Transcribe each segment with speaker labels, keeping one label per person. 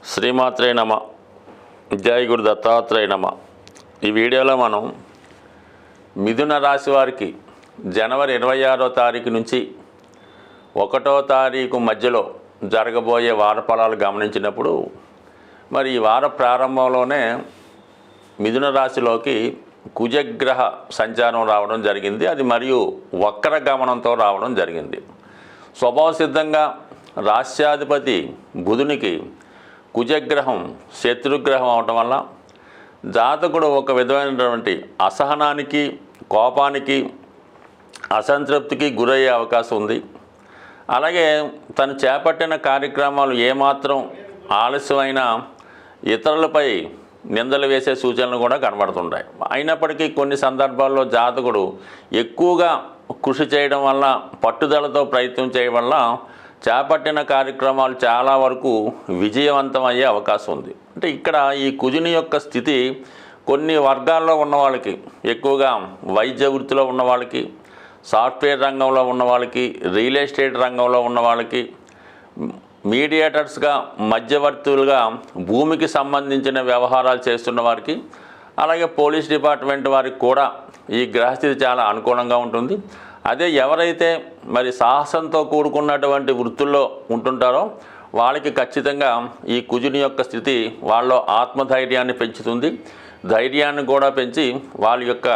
Speaker 1: శ్రీమాత్రే నమ. జై గురు దత్తాత్రేయ నమ. ఈ వీడియోలో మనం మిథున రాశి వారికి జనవరి 26వ తారీఖు నుంచి 1వ తారీఖు మధ్యలో జరగబోయే వార ఫలాలు గమనించినప్పుడు మరి ఈ వార ప్రారంభంలోనే మిథున రాశిలోకి కుజగ్రహ సంచారం రావడం జరిగింది. అది మరియు వక్ర గమనంతో రావడం జరిగింది. స్వభావ సిద్ధంగా రాశ్యాధిపతి బుధునికి కుజగ్రహం శత్రుగ్రహం అవటం వల్ల జాతకుడు ఒక విధమైనటువంటి అసహనానికి, కోపానికి, అసంతృప్తికి గురయ్యే అవకాశం ఉంది. అలాగే తను చేపట్టిన కార్యక్రమాలు ఏమాత్రం ఆలస్యమైన ఇతరులపై నిందలు వేసే సూచనలు కూడా కనబడుతుంటాయి. అయినప్పటికీ కొన్ని సందర్భాల్లో జాతకుడు ఎక్కువగా కృషి చేయడం వల్ల, పట్టుదలతో ప్రయత్నం చేయడం వల్ల చేపట్టిన కార్యక్రమాలు చాలా వరకు విజయవంతం అయ్యే అవకాశం ఉంది. అంటే ఇక్కడ ఈ కుజుని యొక్క స్థితి కొన్ని వర్గాల్లో ఉన్న వాళ్ళకి, ఎక్కువగా వైద్య వృత్తిలో ఉన్న వాళ్ళకి, సాఫ్ట్వేర్ రంగంలో ఉన్న వాళ్ళకి, రియల్ ఎస్టేట్ రంగంలో ఉన్న వాళ్ళకి, మీడియేటర్స్గా మధ్యవర్తులుగా భూమికి సంబంధించిన వ్యవహారాలు చేస్తున్న వారికి, అలాగే పోలీస్ డిపార్ట్మెంట్ వారికి కూడా ఈ గ్రహస్థితి చాలా అనుకూలంగా ఉంటుంది. అదే ఎవరైతే మరి సాహసంతో కూడుకున్నటువంటి వృత్తుల్లో ఉంటుంటారో వాళ్ళకి ఖచ్చితంగా ఈ కుజుని యొక్క స్థితి వాళ్ళలో ఆత్మధైర్యాన్ని పెంచుతుంది. ధైర్యాన్ని కూడా పెంచి వాళ్ళ యొక్క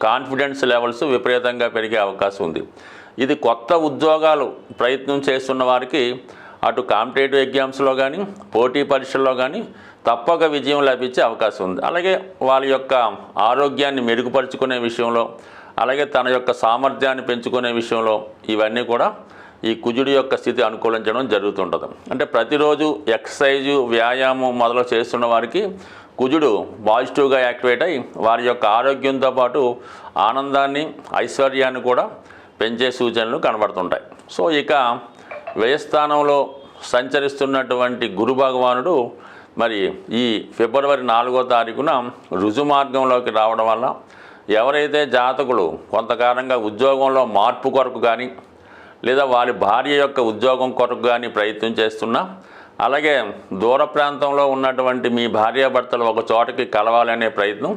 Speaker 1: కాన్ఫిడెన్స్ లెవెల్స్ విపరీతంగా పెరిగే అవకాశం ఉంది. ఇది కొత్త ఉద్యోగాలు ప్రయత్నం చేస్తున్న వారికి అటు కాంపిటేటివ్ ఎగ్జామ్స్లో కానీ, పోటీ పరీక్షల్లో కానీ తప్పక విజయం లభించే అవకాశం ఉంది. అలాగే వాళ్ళ యొక్క ఆరోగ్యాన్ని మెరుగుపరుచుకునే విషయంలో, అలాగే తన యొక్క సామర్థ్యాన్ని పెంచుకునే విషయంలో ఇవన్నీ కూడా ఈ కుజుడి యొక్క స్థితి అనుకూలించడం జరుగుతుంటుంది. అంటే ప్రతిరోజు ఎక్సర్సైజు, వ్యాయామం మొదలు చేస్తున్న వారికి కుజుడు పాజిటివ్గా యాక్టివేట్ అయ్యి వారి యొక్క ఆరోగ్యంతో పాటు ఆనందాన్ని, ఐశ్వర్యాన్ని కూడా పెంచే సూచనలు కనబడుతుంటాయి. సో ఇక వ్యయస్థానంలో సంచరిస్తున్నటువంటి గురు భగవానుడు మరి ఈ ఫిబ్రవరి 4వ తారీఖున రుజు మార్గంలోకి రావడం వల్ల ఎవరైతే జాతకులు కొంతకాలంగా ఉద్యోగంలో మార్పు కొరకు కానీ, లేదా వారి భార్య యొక్క ఉద్యోగం కొరకు కానీ ప్రయత్నం చేస్తున్నా, అలాగే దూర ప్రాంతంలో ఉన్నటువంటి మీ భార్యాభర్తలు ఒక చోటకి కలవాలనే ప్రయత్నం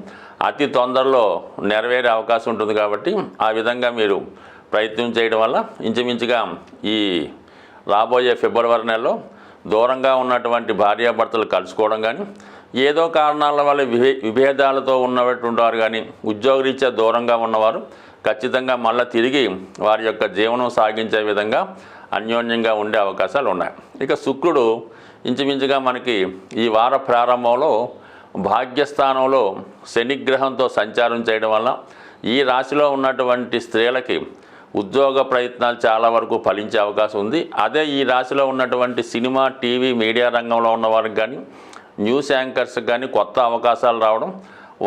Speaker 1: అతి తొందరలో నెరవేరే అవకాశం ఉంటుంది. కాబట్టి ఆ విధంగా మీరు ప్రయత్నం చేయడం వల్ల ఇంచుమించుగా ఈ రాబోయే ఫిబ్రవరి నెలలో దూరంగా ఉన్నటువంటి భార్యాభర్తలు కలుసుకోవడం కానీ, ఏదో కారణాల వల్ల విభేదాలతో ఉన్నటువంటి వారు కానీ, ఉద్యోగరీత్యా దూరంగా ఉన్నవారు ఖచ్చితంగా మళ్ళీ తిరిగి వారి యొక్క జీవనం సాగించే విధంగా అన్యోన్యంగా ఉండే అవకాశాలు ఉన్నాయి. ఇక శుక్రుడు ఇంచుమించుగా మనకి ఈ వార ప్రారంభంలో భాగ్యస్థానంలో శనిగ్రహంతో సంచారం చేయడం వల్ల ఈ రాశిలో ఉన్నటువంటి స్త్రీలకి ఉద్యోగ ప్రయత్నాలు చాలా వరకు ఫలించే అవకాశం ఉంది. అదే ఈ రాశిలో ఉన్నటువంటి సినిమా, టీవీ, మీడియా రంగంలో ఉన్న వారికి కానీ, న్యూస్ యాంకర్స్కి కానీ కొత్త అవకాశాలు రావడం,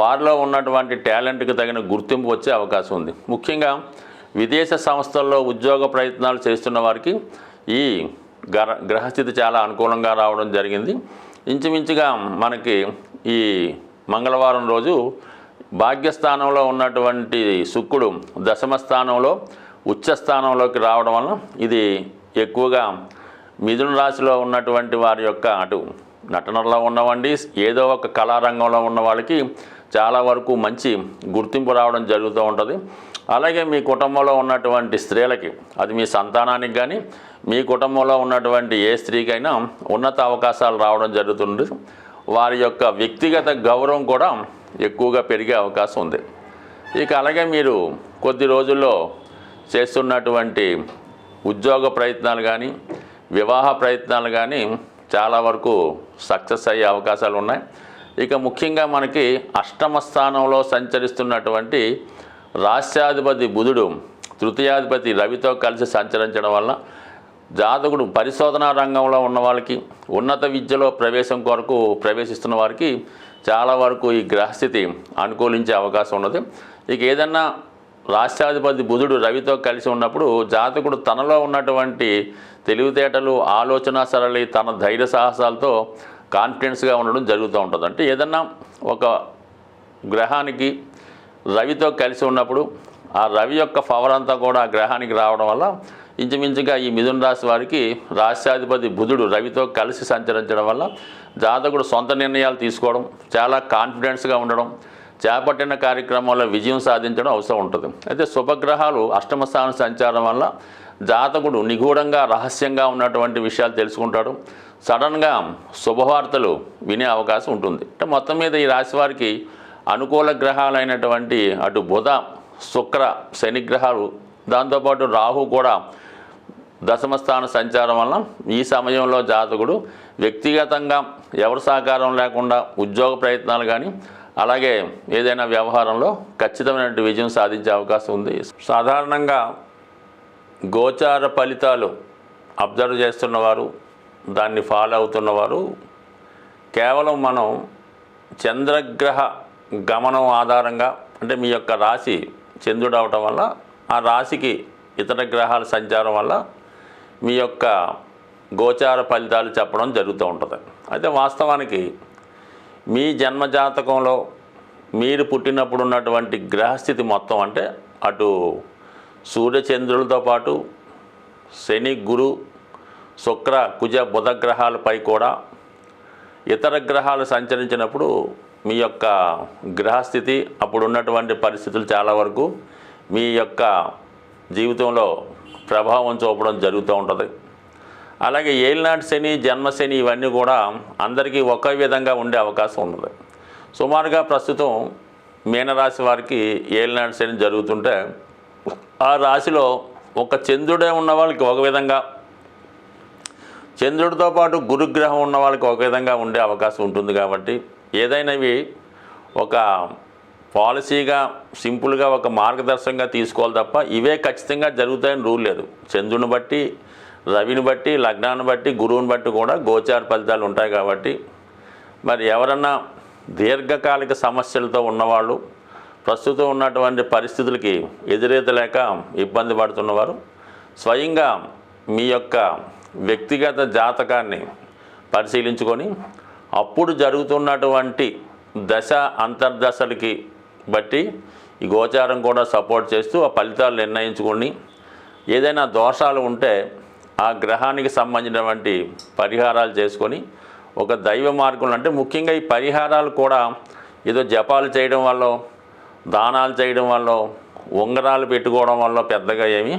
Speaker 1: వారిలో ఉన్నటువంటి టాలెంట్కి తగిన గుర్తింపు వచ్చే అవకాశం ఉంది. ముఖ్యంగా విదేశ సంస్థల్లో ఉద్యోగ ప్రయత్నాలు చేస్తున్న వారికి ఈ గ్రహస్థితి చాలా అనుకూలంగా రావడం జరిగింది. ఇంచుమించుగా మనకి ఈ మంగళవారం రోజు భాగ్యస్థానంలో ఉన్నటువంటి శుక్రుడు దశమ స్థానంలో ఉచ్చస్థానంలోకి రావడం వలన ఇది ఎక్కువగా మిథున రాశిలో ఉన్నటువంటి వారి యొక్క అటు నటనలో ఉన్నవండి, ఏదో ఒక కళారంగంలో ఉన్న వాళ్ళకి చాలా వరకు మంచి గుర్తింపు రావడం జరుగుతూ ఉంటుంది. అలాగే మీ కుటుంబంలో ఉన్నటువంటి స్త్రీలకి, అది మీ సంతానానికి కానీ, మీ కుటుంబంలో ఉన్నటువంటి ఏ స్త్రీకైనా ఉన్నత అవకాశాలు రావడం జరుగుతుంది. వారి యొక్క వ్యక్తిగత గౌరవం కూడా ఎక్కువగా పెరిగే అవకాశం ఉంది. ఇక అలాగే మీరు కొద్ది రోజుల్లో చేస్తున్నటువంటి ఉద్యోగ ప్రయత్నాలు కానీ, వివాహ ప్రయత్నాలు కానీ చాలా వరకు సక్సెస్ అయ్యే అవకాశాలు ఉన్నాయి. ఇక ముఖ్యంగా మనకి అష్టమ స్థానంలో సంచరిస్తున్నటువంటి రాశ్యాధిపతి బుధుడు తృతీయాధిపతి రవితో కలిసి సంచరించడం వల్ల జాతకుడు పరిశోధనా రంగంలో ఉన్న వాళ్ళకి, ఉన్నత విద్యలో ప్రవేశం కొరకు ప్రవేశిస్తున్న వారికి చాలా వరకు ఈ గ్రహస్థితి అనుకూలించే అవకాశం ఉన్నది. ఇక ఏదన్నా రాష్ట్రాధిపతి బుధుడు రవితో కలిసి ఉన్నప్పుడు జాతకుడు తనలో ఉన్నటువంటి తెలివితేటలు, ఆలోచన సరళి, తన ధైర్య సాహసాలతో కాన్ఫిడెన్స్గా ఉండడం జరుగుతూ ఉంటుంది. అంటే ఏదన్నా ఒక గ్రహానికి రవితో కలిసి ఉన్నప్పుడు ఆ రవి యొక్క పవర్ అంతా కూడా ఆ గ్రహానికి రావడం వల్ల ఇంచుమించుగా ఈ మిథున రాశి వారికి రాష్ట్రాధిపతి బుధుడు రవితో కలిసి సంచరించడం వల్ల జాతకుడు సొంత నిర్ణయాలు తీసుకోవడం, చాలా కాన్ఫిడెన్స్గా ఉండడం, చేపట్టిన కార్యక్రమంలో విజయం సాధించడం అవసరం ఉంటుంది. అయితే శుభగ్రహాలు అష్టమ స్థాన సంచారం వల్ల జాతకుడు నిగూఢంగా రహస్యంగా ఉన్నటువంటి విషయాలు తెలుసుకుంటాడు. సడన్గా శుభవార్తలు వినే అవకాశం ఉంటుంది. అంటే మొత్తం మీద ఈ రాశి వారికి అనుకూల గ్రహాలైనటువంటి అటు బుధ, శుక్ర, శని గ్రహాలు, దాంతోపాటు రాహు కూడా దశమ స్థాన సంచారం వల్ల ఈ సమయంలో జాతకుడు వ్యక్తిగతంగా ఎవరి సహకారం లేకుండా ఉద్యోగ ప్రయత్నాలు కానీ అలాగే ఏదైనా వ్యవహారంలో ఖచ్చితమైన విజయం సాధించే అవకాశం ఉంది. సాధారణంగా గోచార ఫలితాలు అబ్జర్వ్ చేస్తున్నవారు, దాన్ని ఫాలో అవుతున్నవారు కేవలం మనం చంద్రగ్రహ గమనం ఆధారంగా, అంటే మీ యొక్క రాశి చంద్రుడు అవటం వల్ల ఆ రాశికి ఇతర గ్రహాల సంచారం వల్ల మీ యొక్క గోచార ఫలితాలు చెప్పడం జరుగుతూ ఉంటుంది. అయితే వాస్తవానికి మీ జన్మజాతకంలో మీరు పుట్టినప్పుడు ఉన్నటువంటి గ్రహస్థితి మొత్తం, అంటే అటు సూర్యచంద్రులతో పాటు శని, గురు, శుక్ర, కుజ, బుధ గ్రహాలపై కూడా ఇతర గ్రహాలు సంచరించినప్పుడు మీ యొక్క గ్రహస్థితి అప్పుడు ఉన్నటువంటి పరిస్థితులు చాలా వరకు మీ యొక్క జీవితంలో ప్రభావం చూపడం జరుగుతూ ఉంటుంది. అలాగే ఏలినాటి శని, జన్మశని ఇవన్నీ కూడా అందరికీ ఒకే విధంగా ఉండే అవకాశం ఉంటుంది. సుమారుగా ప్రస్తుతం మీనరాశి వారికి ఏలినాటి శని జరుగుతుంటే ఆ రాశిలో ఒక చంద్రుడే ఉన్న వాళ్ళకి ఒక విధంగా, చంద్రుడితో పాటు గురుగ్రహం ఉన్న వాళ్ళకి ఒక విధంగా ఉండే అవకాశం ఉంటుంది. కాబట్టి ఏదైనావి ఒక పాలసీగా సింపుల్గా ఒక మార్గదర్శకంగా తీసుకోవాలి తప్ప ఇవే ఖచ్చితంగా జరుగుతాయని రూల్ లేదు. చంద్రుని బట్టి, రవిని బట్టి, లగ్నాన్ని బట్టి, గురువుని బట్టి కూడా గోచార ఫలితాలు ఉంటాయి. కాబట్టి మరి ఎవరన్నా దీర్ఘకాలిక సమస్యలతో ఉన్నవాళ్ళు, ప్రస్తుతం ఉన్నటువంటి పరిస్థితులకి ఎదురెదలేక ఇబ్బంది పడుతున్నవారు స్వయంగా మీ యొక్క వ్యక్తిగత జాతకాన్ని పరిశీలించుకొని అప్పుడు జరుగుతున్నటువంటి దశ అంతర్దశలకి బట్టి ఈ గోచారం కూడా సపోర్ట్ చేస్తూ ఆ ఫలితాలు నిర్ణయించుకొని ఏదైనా దోషాలు ఉంటే ఆ గ్రహానికి సంబంధించినటువంటి పరిహారాలు చేసుకొని ఒక దైవ మార్గంలో, అంటే ముఖ్యంగా ఈ పరిహారాలు కూడా ఏదో జపాలు చేయడం వల్ల, దానాలు చేయడం వల్ల, ఉంగరాలు పెట్టుకోవడం వల్ల పెద్దగా ఏమీ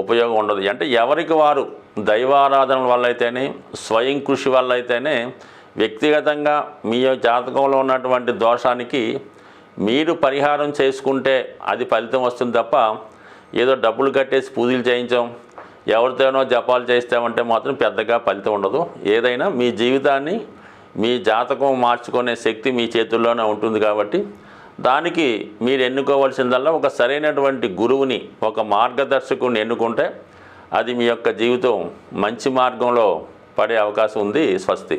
Speaker 1: ఉపయోగం ఉండదు. అంటే ఎవరికి వారు దైవారాధన వల్ల అయితేనే, స్వయం కృషి వల్ల అయితేనే వ్యక్తిగతంగా మీ జాతకంలో ఉన్నటువంటి దోషానికి మీరు పరిహారం చేసుకుంటే అది ఫలితం వస్తుంది తప్ప ఏదో డబ్బులు కట్టేసి పూజలు చేయించాం, ఎవరితోనో జపాలు చేస్తామంటే మాత్రం పెద్దగా ఫలితం ఉండదు. ఏదైనా మీ జీవితాన్ని, మీ జాతకం మార్చుకునే శక్తి మీ చేతుల్లోనే ఉంటుంది. కాబట్టి దానికి మీరు ఎన్నుకోవాల్సిందల్లా ఒక సరైనటువంటి గురువుని, ఒక మార్గదర్శకుని ఎన్నుకుంటే అది మీ యొక్క జీవితం మంచి మార్గంలో పడే అవకాశం ఉంది. స్వస్తి.